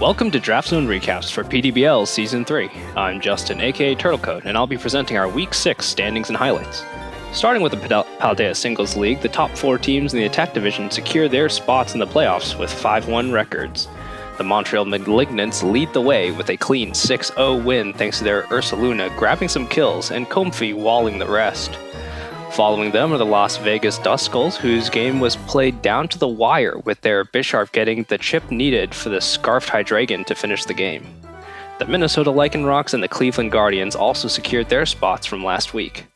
Welcome to Draftzone Recaps for PDBL Season 3. I'm Justin, aka Turtlecoat, and I'll be presenting our Week 6 standings and highlights. Starting with the Paldea Singles League, the top 4 teams in the Attack Division secure their spots in the playoffs with 5-1 records. The Montreal Malignants lead the way with a clean 6-0 win thanks to their Ursaluna grabbing some kills and Comfy walling the rest. Following them are the Las Vegas Duskulls, whose game was played down to the wire with their Bisharp getting the chip needed for the Scarfed Hydreigon to finish the game. The Minnesota Lycanrocs and the Cleveland Guardians also secured their spots from last week.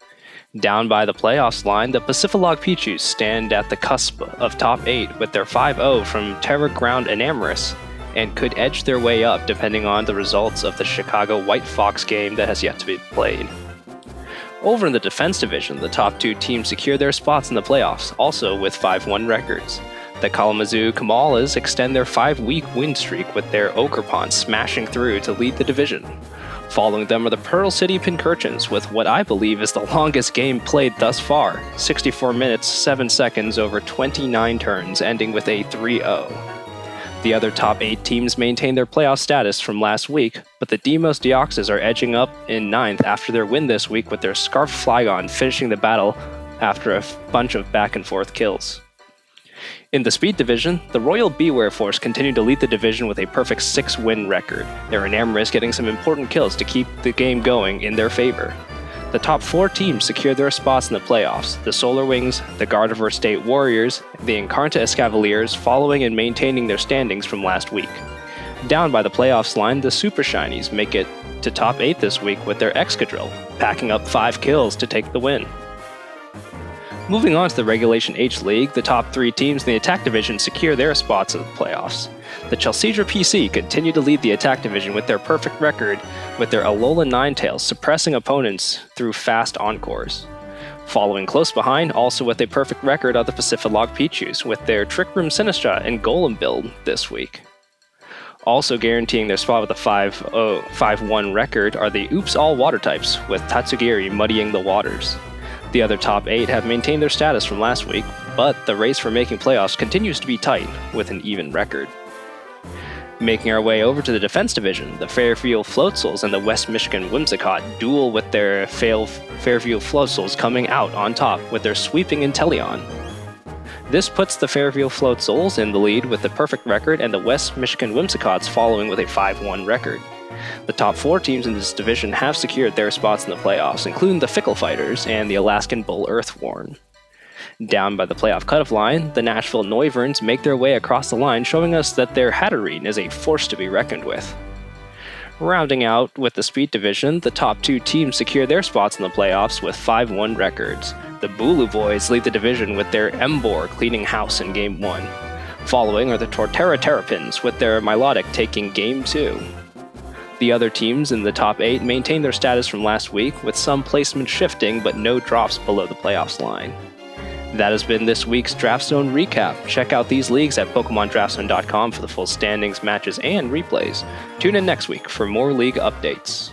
Down by the playoffs line, the Pacific Pichus stand at the cusp of top 8 with their 5-0 from Terra Ground Enamorous, and could edge their way up depending on the results of the Chicago White Fox game that has yet to be played. Over in the Defense Division, the top 2 teams secure their spots in the playoffs, also with 5-1 records. The Kalamazoo Kamalas extend their 5-week win streak with their Okerpon smashing through to lead the division. Following them are the Pearl City Pincurchins with what I believe is the longest game played thus far, 64 minutes, 7 seconds over 29 turns, ending with a 3-0. The other top 8 teams maintain their playoff status from last week, but the Demos Deoxys are edging up in 9th after their win this week with their Scarf Flygon finishing the battle after a bunch of back-and-forth kills. In the Speed Division, the Royal Beware Force continue to lead the division with a perfect 6-win record. Their Enamorous getting some important kills to keep the game going in their favor. The top 4 teams secure their spots in the playoffs, the Solar Wings, the Gardevoir State Warriors, the Encarta Escavaliers following and maintaining their standings from last week. Down by the playoffs line, the Super Shinies make it to top 8 this week with their Excadrill, packing up 5 kills to take the win. Moving on to the Regulation H League, the top 3 teams in the Attack Division secure their spots in the playoffs. The Chelseadra PC continue to lead the Attack Division with their perfect record, with their Alola Ninetales suppressing opponents through fast encores. Following close behind, also with a perfect record, are the Pacific Pichus with their Trick Room Sinistra and Golem build this week. Also guaranteeing their spot with a 5-1 record are the Oops All Water types, with Tatsugiri muddying the waters. The other top 8 have maintained their status from last week, but the race for making playoffs continues to be tight, with an even record. Making our way over to the Defense Division, the Fairfield Floatsels and the West Michigan Whimsicott duel with their Fairfield Floatsels coming out on top with their sweeping Inteleon. This puts the Fairfield Floatsels in the lead with the perfect record and the West Michigan Whimsicotts following with a 5-1 record. The top 4 teams in this division have secured their spots in the playoffs, including the Fickle Fighters and the Alaskan Bull Earthworn. Down by the playoff cutoff line, the Nashville Noiverns make their way across the line, showing us that their Hatterene is a force to be reckoned with. Rounding out with the Speed Division, the top 2 teams secure their spots in the playoffs with 5-1 records. The Bulu Boys lead the division with their Emboar cleaning house in Game 1. Following are the Torterra Terrapins with their Milotic taking Game 2. The other teams in the top 8 maintain their status from last week, with some placement shifting but no drops below the playoffs line. That has been this week's Draftzone recap. Check out these leagues at PokemonDraftzone.com for the full standings, matches, and replays. Tune in next week for more league updates.